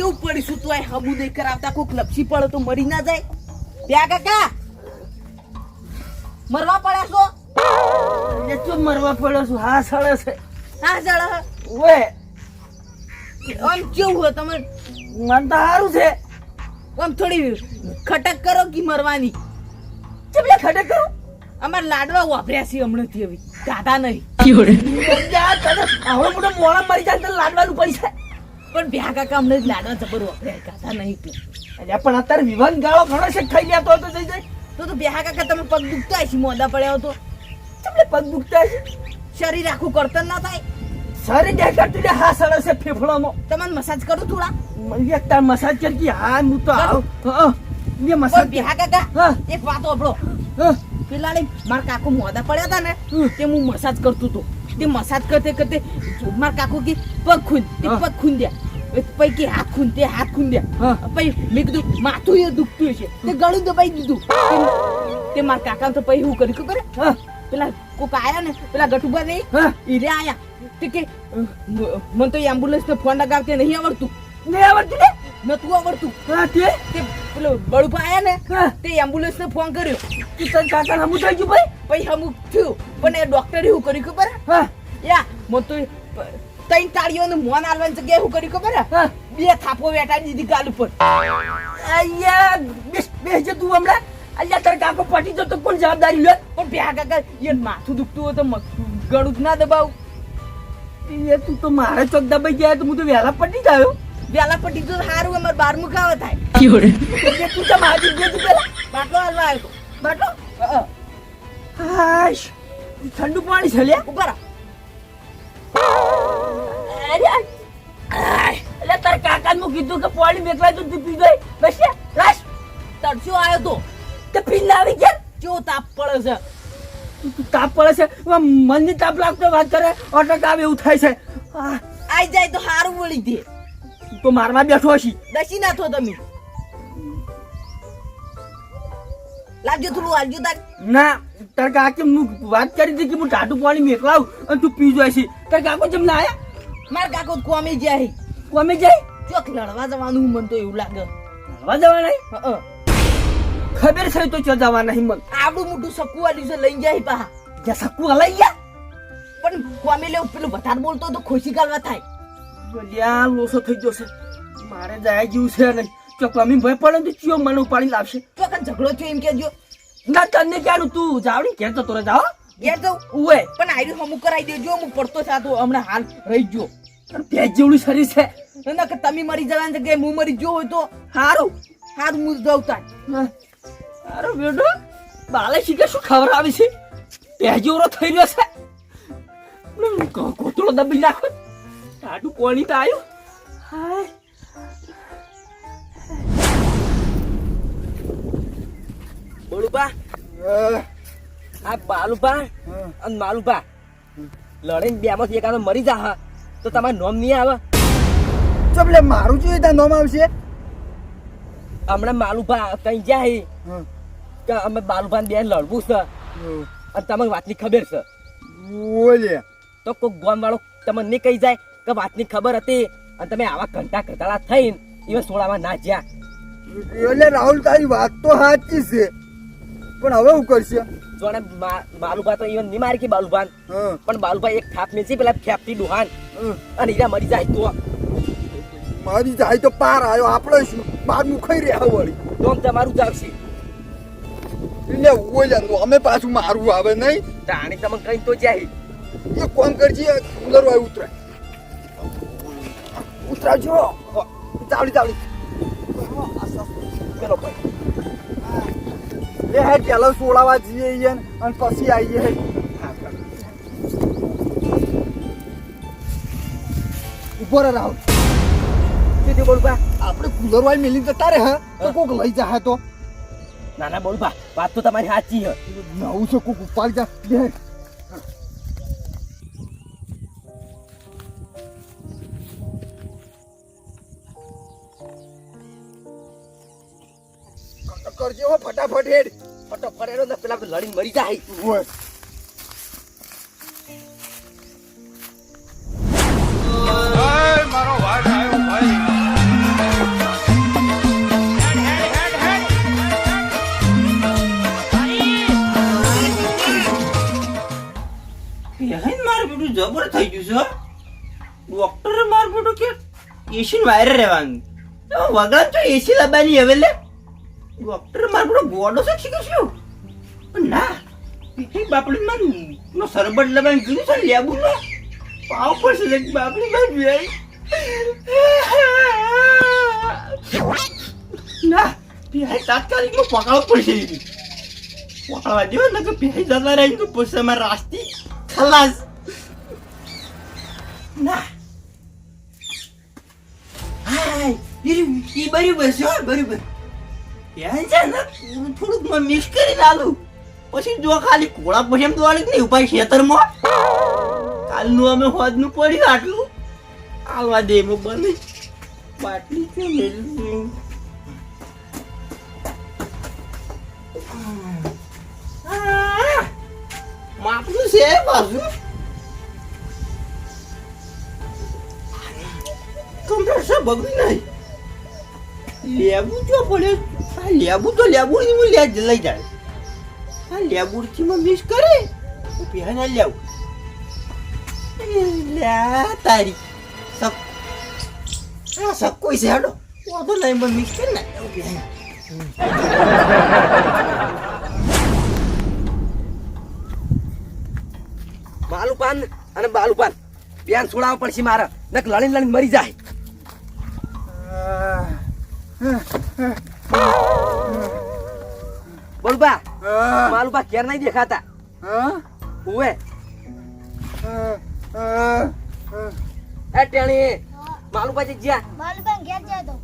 કેવું પડીશું તો આ હબુ નહીં કરાવતા કોક લપસી પડે તો મરી ના જાય ત્યાં કાકા મરવા પડ્યા છો એ તો મરવા પડ્યો છું હા સળે છે હા જળ ઓએ આમ કેવું હોય તમે મન તો સારું છે આમ થોડી ખટક કરો કે મરવાની ચેબલે ખટક કરું અમાર લાડવા વાપર્યા છે હમણાંથી હવે ગાધા નહીં હવે મોટો મોળા મરી જાય તો લાડવાનું પૈસા પણ ભ્યા કાકા અમને જ લાડવા જબર વાપર્યા ગાધા નહીં અલ્યા પણ અત્યારે વિવાન ગાળો ઘણો છે ખાઈ ગયા તો જઈ જાય તો ભ્યા કાકા તમે પગ દુખતા હશે મોદા પડ્યા તો ચેબલે પગ દુખતા છે શરીર આખું કરતન ના થાય સારી દેખાતી હા સળે છે ફેફડામાં તમને મસાજ કરું થોડા મને તાર મસાજ કરતી હા હું તો આવ ને મસાજ ભ્યા કાકા એક વાત વાપરો હા પેલા મારા કાકુ મોદા પડ્યા હતા ને તે હું મસાજ કરતો હતો તે મસાજ કરતે કરતે મારા કાકુ કે પગ ખૂન તે પગ ખૂન દે પૈકી હાથ ખૂન તે હાથ ખૂન દે પછી મેં કીધું માથું એ દુખતું છે તે ગળું દબાઈ દીધું તે મારા કાકા તો પછી હું કર્યું ખબર પેલા કોક આયા ને પેલા ગટુબા નહીં ઈરે આયા તે કે મને તો એમ્બ્યુલન્સ ને ફોન લગાવતે નહીં આવડતું નહીં આવડતું ને નતું આવડતું તે પેલો બળુપા આયા ને તે એમ્બ્યુલન્સ ને ફોન કર્યો તું તને કાકા હમું થઈ ગયું ભાઈ પછી અમુક થયું પણ એ ડોક્ટરે શું કર્યું ખબર યા મો તો ત્રણ તાળીઓનું મોન આલવાની જગ્યાએ શું કર્યું ખબર બે થાપો વેટાડી દીધી ગાલ ઉપર અయ్యા બેસ જે તું હમણાં અલ્યા તાર કાકો પટી જતો કોણ જવાબદારી લે પણ ભ્યા કાકા એ માથું દુખતું હોય તો ગળું જ ના દબાવ એ તું તો મારે ચોક દબાઈ ગયા તો હું તો વહેલા પટી ગયો વેલા પટી તો સારું અમારે 12મું ખાવા થાય તું તો મારી જે તું પેલા બાટલો હાલવા આવ્યો બાટલો હાશ ઠંડુ પાણી છે લે ઉપર અરે તાર કાકા નું કીધું કે પાણી મેકલાય તો તું પી ગઈ બસ રાશ તડસો આવ્યો તો તે પી ના આવી ગયા કેવો તાપ પડે છે તાપ પડે છે મનની તાપ લાગતો વાત કરે અટક આવે એવું થાય છે આઈ જાય તો સારું વળી દે તો મારવા બેઠો છી દસી નાખો તમે લાવજો થોડું હાલજો તાર ના તાર કાકે હું વાત કરી હતી કે હું ટાટું પાણી મેકલાવ અને તું પી જાય છે તાર કાકો જેમ ના આયા માર કાકો કોમી જાય કોમે જાય ચોક લડવા જવાનું મને તો એવું લાગે લડવા જવા નહીં ખબર છે તો ચો જવા નહીં મન આવડું મોટું સકુ વાળ્યું છે લઈ જાય પા જે સકુ હલાઈ ગયા પણ કોમે લેવું પેલું વધારે બોલતો તો ખુશી ગાલવા થાય બોલ્યા લોસો થઈ જશે મારે જાય જેવું છે નહીં ચોક અમી ભય પડે તો ચિયો મને ઉપાડી લાવશે ચોકન ઝઘડો થયો એમ કેજો ના તને ક્યાંનું તું જાવડી ઘેર તો તોરે જાઓ ઘેર તો ઉએ પણ આયરું હમું કરાઈ દેજો હું પડતો થાતો હમણાં હાલ રહી ગયો પણ પેજ જેવડું શરીર છે ના કે તમે મરી જવાની જગ્યાએ હું મરી ગયો હોય તો હારું હાથ મું જવતા અરે બેટો બાલે શીખે શું ખબર આવી છે પેજ જેવડો થઈ રહ્યો છે કોતળો દબી નાખો આટલું કોણી તો આવ્યું હાય બોલુબા આ બાલુબા અને માલુબા લડીને બે માંથી એકાદો મરી જા તો તમારું નોમ નહીં આવે ચબલે મારું જોઈએ ત્યાં નોમ આવશે હમણાં માલુબા કઈ જાય કે અમે બાલુબા બે લડવું છે અને તમને વાતની ખબર છે બોલે તો કોઈ ગામ વાળો તમને નહીં કહી જાય કે વાતની ખબર હતી અને તમે આવા ઘંટા ઘટાડા થઈને એવા સોળામાં ના જ્યા એટલે રાહુલ તારી વાત તો સાચી છે પણ હવે હું કરશે જોને બાલુબા તો ઈવન નહીં મારી કે બાલુબાન પણ બાલુબા એક થાપ મેચી પેલા ફેફટી ડુહાન અને હીરા મરી જાય તો મારી જાય તો પાર આવ્યો આપણે શું બાર મુખાઈ રહ્યા વળી તો તમારું જ આવશે એટલે ઓલે અમે પાછું મારું આવે નહીં જાણે તમે કઈ તો જાય એ કોમ કરજી ઉતરવા ઉતરાય ઉતરાજો ચાવડી ચાવડી પેલો ભાઈ એ હે ચાલો સોળાવા જઈએ અને પછી આવીએ ઉભો રહે રાહુલ સીધી બોલબા આપણે કુલર વાળી મેલી જતા રે હા તો કોક લઈ જાય તો ના ના બોલબા વાત તો તમારી સાચી છે નવું છે કોક ઉપાડી જા દે કરજો હો ફટાફટ હેડ ફટાફટ એનો ને પેલા લડીને મરી જાય ઓય મારો વાટ આવ્યો ભાઈ પહેલાં મારું બેટું જબર થઈ ગયું છે ડોક્ટરે મારું બેટું કે એસી વાયરે રહેવાનું વગર તો એસી લબાની હવે લે ડોક્ટરે મારું બેટું ગોડો છે શીખ્યું પણ ના બાપડી માં નો સરબત લબાની કીધું છે લેબુ નો પાવ પડશે લે બાપડી માં જોઈ ના પહેલાં તાત્કાલિક નો પકડવો પડશે પકડવા દો ને કે પહેલાં જતા રહી તો પછી અમારા રાસ્તી ખલાસ ના હાય ઈ બરાબર છે બરાબર ત્યાં છે ને થોડુંક મેં મિક્સ કરી નાલું પછી જો ખાલી કોળા પછી એમ દોડી નહીં ઉપાય ખેતરમાં કાલનું અમે હોદનું પડ્યું આટલું આવા દે એમાં બને બાટલી છે મેળવી માપનું છે બાજુ કમ્પ્યુટર છે બગડી નહીં લેબુ જો પડે આ લેબુ તો લેબુ હું લઈ જાય આ લેબુ થી મિક્સ કરે પહેલા ના લેવું તારી સક આ સક કોઈ છે હેડો વાંધો નહીં મને મિક્સ કરી નાખ બાલુપાન અને બાલુપાન બેન છોડાવવા પડશે મારે નક લડીને લડીને મરી જાય બોલબા માલુપા ઘેર નહીં દેખાતા ઉવે એ ટેણી માલુપા જે જ્યાં બાલુબા ઘેર જાય તો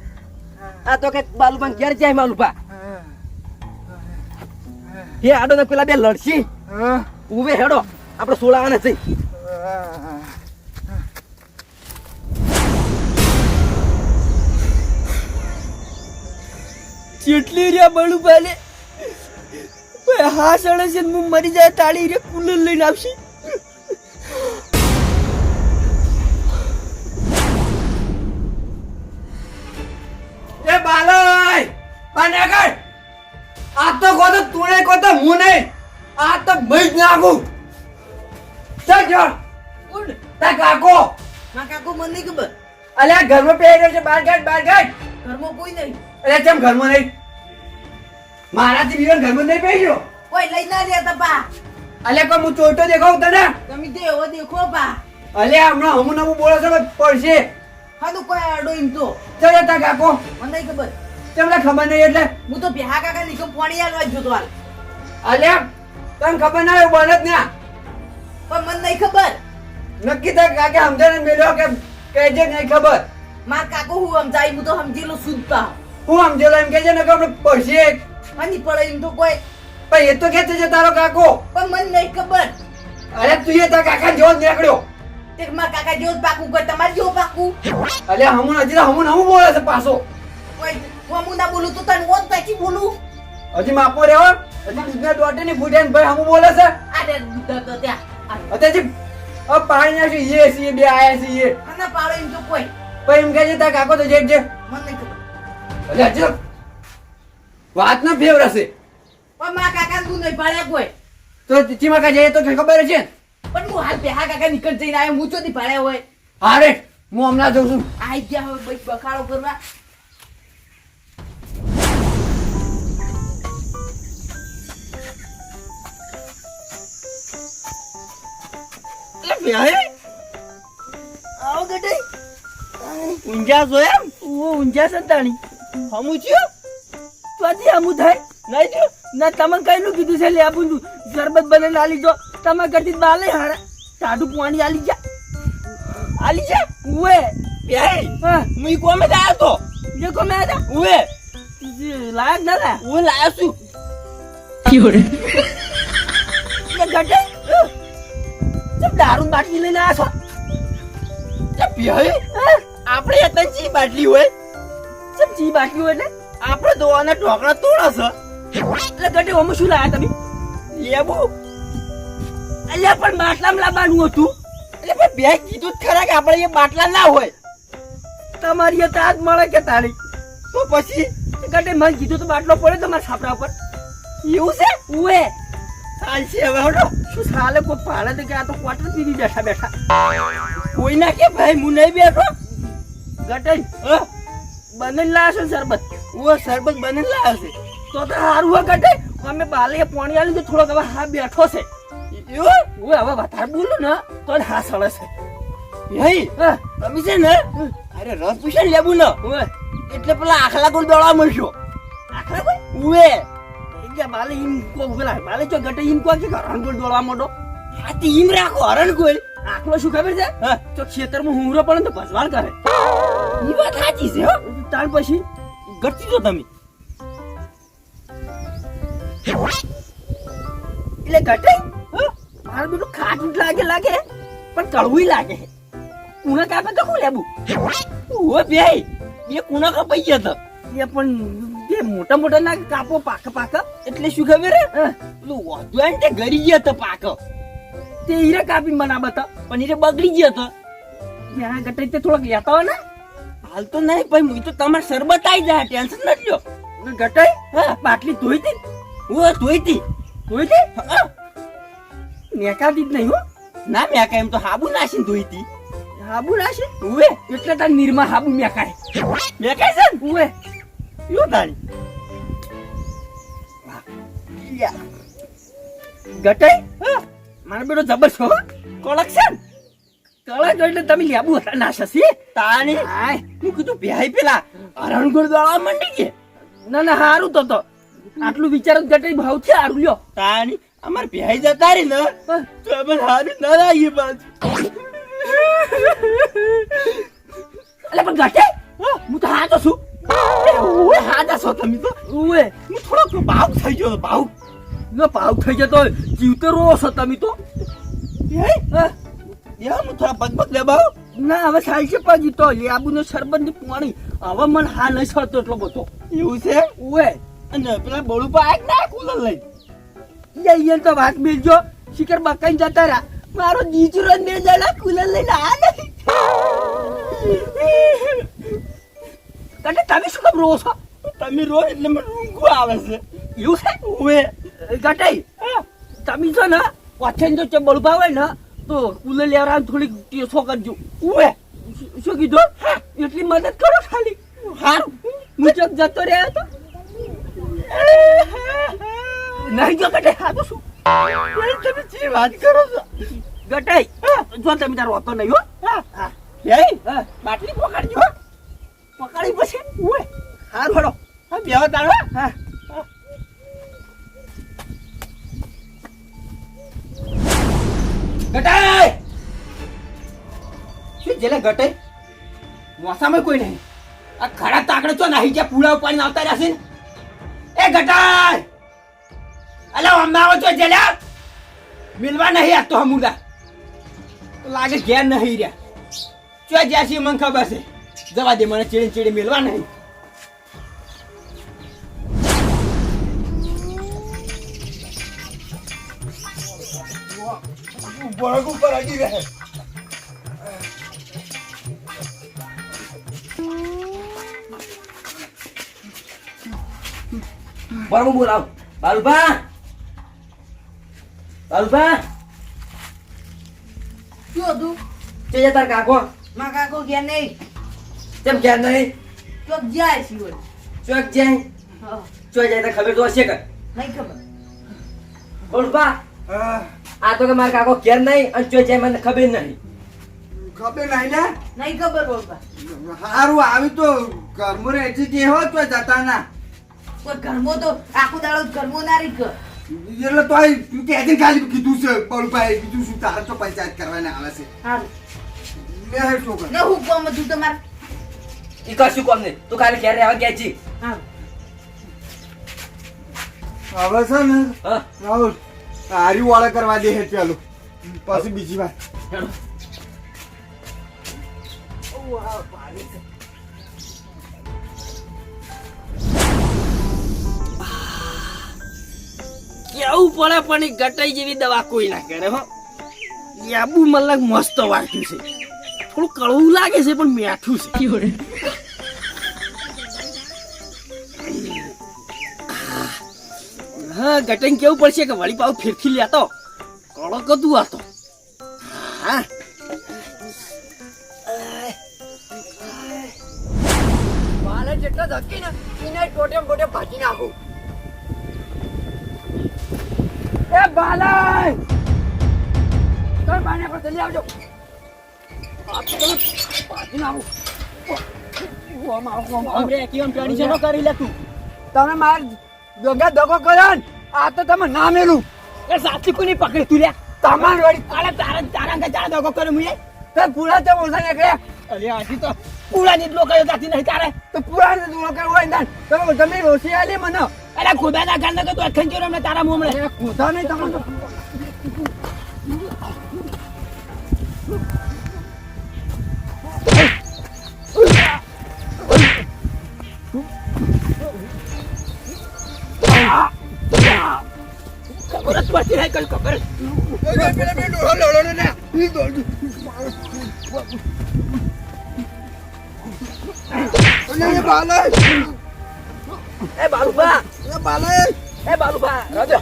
આ તો કે બાલુપા ઘેર જાય માલુપા હે આડો ને પેલા બે લડશી ઉવે હેડો આપણે સોળાવાના છે ચેટલી રહ્યા બળું પાલે હા સડે છે હું મરી જાય તાળી રે કુલર લઈને આવશે એ બાલોય પાનેગર આ તો કોતો તુણે કોતો હું નહીં આ તો મઈ નાખું સજો કોણ તા કાકો માં કાકો મને નહીં ખબર અલ્યા ઘરમાં પહેર્યો છે બાર ગાડ ઘરમાં કોઈ નહીં અલ્યા કેમ ઘરમાં નહીં મારાથી બીવન ઘરમાં નહીં પહેર્યો કોઈ લઈ ના રહ્યા બા અલ્યા કોઈ હું ચોટો દેખાવ તને તમે દેવો દેખો બા અલ્યા હમણાં હમું નમું બોલો છો પડશે હાનું કોઈ આડો એમ તો ચલો તા કાકો મને નહીં ખબર તમને ખબર નહીં એટલે હું તો બેહા કાકા નીચે પાણી આલવા જોતો હાલ અલ્યા તને ખબર ના હોય બને જ ના પણ મને નહીં ખબર નક્કી થાય કાકે સમજાને મેલ્યો કે કહેજે નહીં ખબર માર કાકો હું સમજાય હું તો સમજી લો શુદ્ધતા હું સમજેલો એમ કહેજે ને કે આપણે પડશે હની પડે એમ તો કોઈ પણ એ તો કહેતો છે તારો કાકો પણ મને નહીં ખબર અરે તું એ તારા કાકા જેવો જ નીકળ્યો તે માર કાકા જેવું જ પાકું કોઈ તમારે જેવું પાકું અલ્યા હમું બોલે છે પાછો કોઈ હું ના બોલું તો તને ઓન તાકી બોલું હજી માપો રેવો હજી દૂધના દોટે ની ફૂટે ને ભાઈ હમું બોલે છે અરે દૂધ તો ત્યાં અત્યારે હવે પાણી નાખ્યું એ છીએ બે આયા છીએ અને પાડો એમ તો કોઈ પણ એમ કહે છે તારા કાકો તો જે મને નહીં ખબર અલ્યા હજી વાત ના ફેવરાશે પણ માર કાકા તું નહીં પાડ્યા કોઈ તો ચીમા કા જઈએ તો ખબર છે પણ હું હાલ બેહા કાકા નીકળ જઈને આવ્યો હું ચોથી પાડ્યા હોય હારે હું હમણાં જઉં છું આઈ ગયા હવે ભાઈ બખાડો કરવા આવો ગટે ઊંઝા જોયા ઓ ઊંઝા સંતાણી હમું થયો પછી હમું થાય નહીં થયો ના તમે કઈનું કીધું છે લે આપું શરબત બને આલી જો તમે કરતી બાલે હારા ટાઢું પાણી આલી જા ઉએ પેઈ હા મુઈ કોમે આયો તો જે કોમે આયા ઉએ લાયક ના લા ઉએ લાયો છું ક્યોરે એ ગટે જબ દારૂ બાટલી લઈને આયા છો જબ પીએ આપણે એટલી બાટલી હોય જબ જી બાટલી હોય એટલે આપણે દોવાના ઢોકળા તોડા છે એટલે ગટે ઓમ શું લાયા તમે લેબુ અલ્યા પણ બાટલામાં લાવવાનું હતું એટલે પણ બે કીધું જ ખરા કે આપણે એ બાટલા ના હોય તમારી એ તાજ મળે કે તારી તો પછી ગટે મને કીધું તો બાટલો પડે તમારા છાપરા ઉપર એવું છે ઉએ ચાલશે હવે હડો શું સાલે કોઈ પાડે તો કે આ તો ક્વાર્ટર પીધી બેઠા બેઠા કોઈ ના કે ભાઈ હું નહીં બેઠો ગટઈ બને લાવ્યો છે શરબત શરબત બને લાવ્યો છે તો સારું હોય ગટઈ અમે બાલે પાણી આલી તો થોડોક હવે હા બેઠો છે એવું હવે વધારે બોલું ને તો હા સળે છે ભાઈ તમે છે ને અરે રસ પૂછે ને લેવું ને એટલે પેલા આખલા કોણ દોડવા મળશો આખલા કોઈ ઉવે બાલે ઈમ કો પેલા બાલે જો ગટે ઈમ કો કે હરણ ગોળ દોડવા મોડો આ તે ઈમ રાખો હરણ ગોળ આખલો શું ખબર છે તો ખેતરમાં હુંરો પડે તો ભસવાલ કરે ઈ વાત સાચી છે હો તાર પછી ગટતી તો તમે એટલે ગટે મારું બધું ખાટું લાગે પણ કડવું લાગે કુણા કાપે તો કોણ લેવું ઓ ભાઈ એ કુણા કપાઈ ગયા તો એ પણ બે મોટા ના કાપો પાક એટલે શું ખબર પેલું વધુ તે ગરી ગયા તો પાક તે હીરા કાપી બનાવત પણ હીરે બગડી ગયા તો ત્યાં ગટે તે થોડોક લેતા હોય ને હાલ તો નહીં ભાઈ હું તો તમારે શરબત આવી જાય ટેન્શન ન લ્યો ગટાઈ બાટલી ધોઈ હતી મેકાતી જ નહીં હો ના મેકાય એમ તો હાબુ નાસીને ધોઈ હતી હાબુ નાસી ઉવે એટલે તાર નિર્મા હાબુ મેકાય છે ઉવે યો તારી ગટાઈ મારો બેટો જબર છો કળક છે કળક એટલે તમે લેબુ હતા ના શશી તાણી હાય હું કીધું ભ્યાઈ પેલા હરણગોળ દોડવા માંડી કે ના હારું તો આટલું વિચાર ગટાઈ ભાવ છે હારું લ્યો તાણી અમાર ભ્યાઈ જતા રે ને તો અમે હારું ના લાગી બાજુ અલે પણ ગટાઈ હું તો હાજો છું ઓએ હાજા છો તમે તો ઓએ હું થોડો ભાવ થઈ ગયો ભાવ થઈ જતો જીવતો રો છો તમે તો હું થોડા પગ લે બાવ ના હવે સાલ છે પગ તો લેબુ નો શરબત ની પાણી હવે મને હા નહીં સરતો એટલો બધો એવું છે ઓએ અને પેલા બળું પાક ના કુલર લઈ અહીંયા તો વાત મેલજો શિખર બકાઈ જતા રહ્યા મારો દીચરો ને જલા કુલર લઈને આ નહીં તમે શું કામ રો છો તમે રો એટલે મને ઊંઘ આવે છે એવું છે ઓએ ગટાઈ તમે છો ને વાથેન જો ચબળ ભાવે ને તો કુલર લેવરા થોડી ટેસો કરજો ઓએ શું કીધું એટલી મદદ કરો ખાલી હારું મુજબ જતો રહ્યા તો નહીં જો ગટાઈ હા તો શું તમે જે વાત કરો છો ગટાઈ જો તમે તારો હતો નહીં હો હા બાટલી પકડજો પકડી પછી ઓએ હાર ફડો હા બેહો તારો હા ગટાઈ શું જેલે ગટાઈ મોસામાં કોઈ નહીં આ ખરા તાકડે તો નહીં જ્યાં પૂળા ઉપાડીને આવતા રહ્યા છે એ ગટાઈ અલા અમદાવાદ તો જેલા મિલવા નહીં આ તો હમુલા લાગે ઘેર નહીં રહ્યા ચો જ્યાં છે મને ખબર છે જવા દે મને ચીડી મિલવા નહીં ઉપર અડી રહે બરાબર બોલાવ બાલુભા શું હતું ચે તાર કાકો માં કાકો ગયા નહીં કેમ ક્યાં નહીં ચોક જાય છે ઓય ચોક જાય ચો જાય તો ખબર તો હશે કે નહીં ખબર બાલુભા આ તો કે મારા કાકો ક્યાં નહીં અને ચો જાય મને ખબર નહીં ખબર નહીં ને નહીં ખબર બોલવા હારું આવી તો ઘરમાં રહેતી જે હો તો જતા ના કોઈ ઘરમો તો આખો દાડો ઘરમો ના રહી કર એટલે તો તું કે આજે ખાલી કીધું છે બળભાઈ બીજું શું તાર તો પંચાયત કરવાને આવે છે હારું લે હે છોકરા ને હું કોમ તું તમાર ઈ કશું કોમ નહીં તું કાલે ઘેર રહેવા ગયા છી હારું હવે છે ને હા રાહુલ હારી વાળા કરવા દે હે ચાલો પછી બીજી વાત કેવું પડે પણ એ ગટાઈ જેવી દવા કોઈ ના કરે હો લેબુ મતલબ મસ્ત વાંચ્યું છે થોડું કડવું લાગે છે પણ મીઠું છે હા ગટન કેવું પડશે કે વળી પાવ ફેરથી લેતો કળો કદું આતો હા મારે જેટલા ધકી ને એને ટોટે ભાજી નાખું એ બાલાય તમે બાને પર જલ્દી આવજો ભાજી નાખું અમરે કેમ ટેન્શન કરી લે તું તમે માર દગો કર્યો ને આ તો તમે ના મેલું એ સાચી કોની પકડી તું લે તમાર વળી અરે તારા કે ચાર દગો કરે મુએ તે પૂરા તે ઓછા નીકળ્યા અરે આજી તો પૂરાની જ લોકો જાતી નહીં તારે તો પૂરા ને દૂરો કરવા હોય ને તમે રોસી આલી મને અરે ખુદાના ગાંડા કે તું અખન જોર અમને તારા મોમળે અરે ખોદા નહીં તમે તો ખબર જ પડતી નહીં કઈ ખબર એ બાલુભા એ બાલુભા રાજો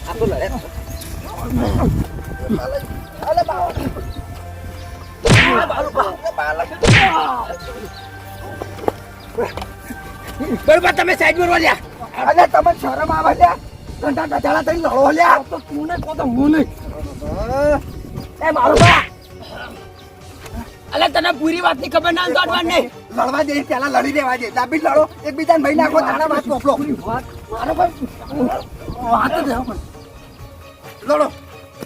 આ તો લડે બરોબર તમે સાઈડ પર વળ્યા અરે તમે શરમ આવે લ્યા ઘંટા ગજાળા થઈને લડો લ્યા તો તું ને કહો તો હું નહીં એ બાલુભા અલે તને પૂરી વાતની ખબર ના દોડવા નહીં લડવા દે પેલા લડી દેવા દે દાબી લડો એકબીજાને ભાઈ નાખો તારા વાત મોકલો મારો ભાઈ વાત જ લડો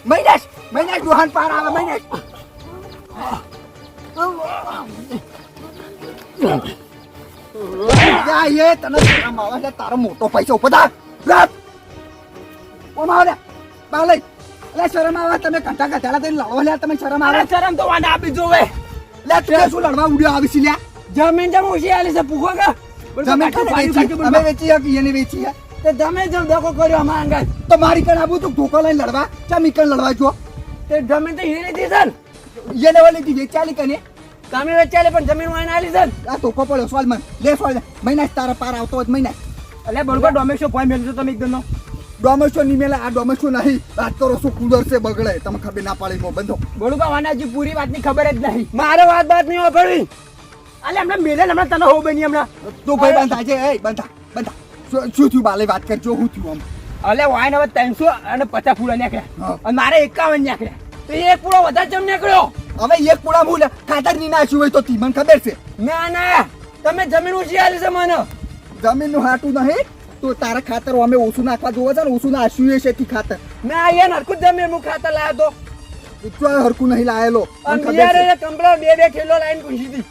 મહિનાશ દુહાન પાર આવે મહિનાશ એ તને શરમ આવે છે તારો મોટો પૈસો ઉપર થા રાત ઓમાં આવે બાલય એટલે શરમ આવે તમે ઘંટા ગધાડા થઈને લડો લ્યા તમે શરમ આવે અરે શરમ તો વાંડા આપી જોવે લે તું શું લડવા ઉડ્યો આવી છે લ્યા જમીન જમ ઓછી આલી છે પૂખો કે જમીન તો વેચી અમે વેચી કે એને વેચી હે તે તમે જેમ ધોકો કર્યો અમારા અંગાજ તો મારી કણ આવું તું ધોકો લઈને લડવા ચા મીકણ લડવા જો તે જમીન તો હીરી દી છે એને વાલી દી વેચાલી કને તમે વેચાલે પણ જમીન વાઈને આલી છે આ ધોકો પડ્યો સોલ મન લે સોલ મહિના તારા પાર આવતો હોય મહિના અલે બરોબર ડોમેશો કોઈ મેલજો તમે એકદમ નો ડોમેશો ની મેલે આ ડોમેશો નહીં વાત કરો શું કુદર છે બગડે તમે ખબર ના પાડી મો બંધો બરોબર વાનાજી પૂરી વાતની ખબર જ નહીં મારે વાત નહીં વાપરવી અલે હમણાં મેલે હમણાં તને હો બની હમણાં તું ભાઈ બંધા છે એ બંધા શું થયું બાલે વાત કરજો હું થયું આમ અલે વાઈન હવે 300 અને 50 ફૂલા નીકળ્યા અને મારે 51 નીકળ્યા તો એક પૂળો વધારે જમ નીકળ્યો હવે એક પૂળા મૂળ ખાતર ની નાખ્યું હોય તો તી મને ખબર છે ના ના તમે જમીન ઓછી આલી છે મને જમીન નું હાટું નહીં તો તારા ખાતર અમે ઓછું નાખવા જોવે છે ને ઓછું નાખ્યું છે થી ખાતર મેં અહીંયા નરકું જમીન હું ખાતર લાવ્યો તો હરકું નહીં લાયેલો અને બિયારે કમ્પ્લેટ બે કિલો લાઈન પૂછી હતી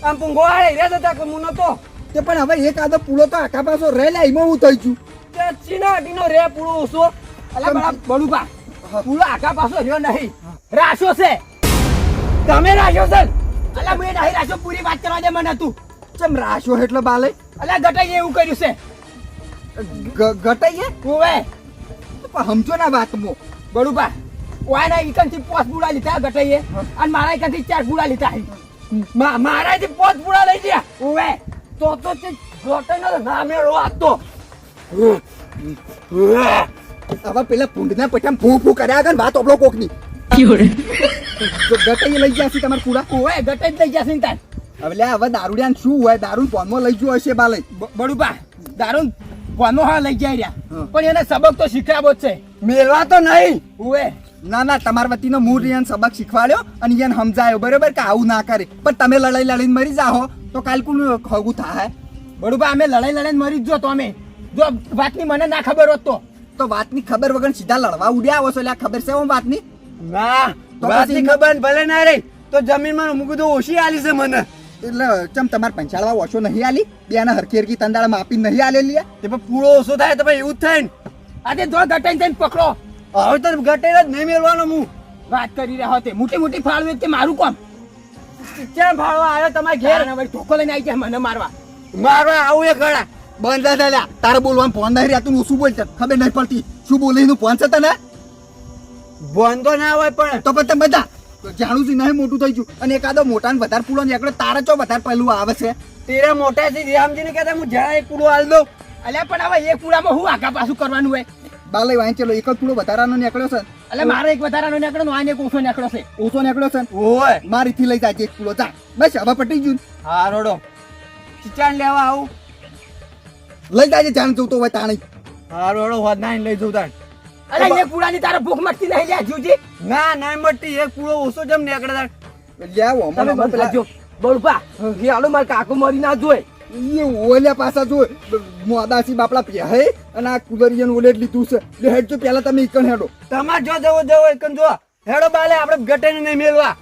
આમ પૂંગો આડે રહ્યા હતા કે હું નતો તે પણ હવે એક આદો પૂળો તો આખા પાછો રે લે એમાં હું થઈ છું તે ચીના અડીનો રે પૂળો ઓછો અલા બડા બડુપા પૂળો આખા પાછો રહ્યો નહીં રાશો છે તમે રાશો છે અલા મેં નહીં રાશો પૂરી વાત કરવા દે મને તું ચમ રાશો એટલે બાલે અલા ગટાઈ એવું કર્યું છે ઘટાઈએ ઓવે પણ સમજો ના વાત મો બડુપા વાયના ઇકનથી 5 બુડા લીધા ગટાઈએ અને મારા ઇકનથી 4 બુડા લીધા મારાથી 5 બુડા લઈ ગયા ઓવે તો તે ગટાઈનો નામે વાતો હવે પેલા પૂંડના પઠામ ફૂ કર્યા આગળ વાત ઓબલો કોકની ગટાઈએ લઈ ગયા છે તમારા પૂરા ઓવે ગટાઈ લઈ ગયા છે તાર હવે લે હવે દારૂડિયાન શું હોય દારૂ ફોનમાં લઈ ગયો હશે બાલે બડુપા દારૂ ફોનમાં હા લઈ જાય રહ્યા પણ એને સબક તો શીખડાવો જ છે મેળવા તો નહીં ઓવે ના ના તમારા વતીનો મૂળ રિયાન સબક શીખવાડ્યો અને એને સમજાયો બરોબર કે આવું ના કરે પણ તમે લડાઈ લડીને મરી જાઓ તો કાલ કોણ ખગું થાય બડુપા અમે લડાઈને મરી જ જો તો અમે જો વાતની મને ના ખબર હોત તો વાતની ખબર વગર સીધા લડવા ઉડ્યા આવો છો એટલે આ ખબર છે હું વાતની ના તો વાતની પછી- ખબર ભલે ના રહી તો જમીનમાં મૂકું તો ઓછી આલી છે મને એટલે ચમ તમારે પંચાળવા ઓછો નહીં આલી બેના હરખી હરખી તંદાળા માપી નહીં આલેલી તે પણ પૂરો ઓછો થાય તો ભાઈ એવું જ થાય ને આજે જો ગટાઈને થઈને પકડો હવે તો ગટાઈને જ નહીં મેળવાનો હું વાત કરી રહ્યા તે મોટી મોટી ફાળવે તે મારું કોમ કેમ ફાળવા આવ્યો તમારે ઘેર વળી ધોકો લઈને આવી જાય મને મારવા આવું એ ગળા બંધ થયા તારે બોલવાનું ફોન નહીં રહ્યા તું શું બોલશે ખબર નહીં પડતી શું બોલે એનું ફોન છે તને બંધો ના હોય પણ તો પછી બધા જાણું છું નહીં મોટું થઈ ગયું અને એકાદો મોટા ને વધારે પૂલો નીકળે તારે ચો વધારે પહેલું આવે છે તેરા મોટા છે રામજીને કહેતા હું જરા એક પૂરો હાલ દઉં અલ્યા પણ હવે એક પૂળામાં હું આગા પાછું કરવાનું હોય બાલે વાંચ ચલો એક જ પૂળો વધારાનો નીકળ્યો છે એટલે મારે એક વધારાનો નીકળ્યો આને એક ઓછો નીકળ્યો છે ઓછો નીકળ્યો છે ઓય મારીથી લઈ જાય એક પૂળો જા બસ હવે પટી ગયું હા રોડો ચિચાન લેવા આવું લઈ જાય જાણ જવું તો હોય તાણી હા રોડો હોદ નાઈને લઈ જઉં તાણ અલે એક પૂળાની તારે ભૂખ મટતી નહીં લ્યા જોજી ના ના મટતી એક પૂળો ઓછો જમ નીકળે તાણ લેવો તમે મને પેલા જો બળપા એ હાલો માર કાકો મરી ના જોય એ ઓલ્યા પાછા જો મોદાસી બાપડા પહેરે અને આ કુદરિયાનું ઓલે જ લીધું છે એટલે હેડ જો પહેલા તમે ઈકણ હેડો તમાર જો જવો એકન જો હેડો બાલે આપણે ગટેને નહીં મેલવા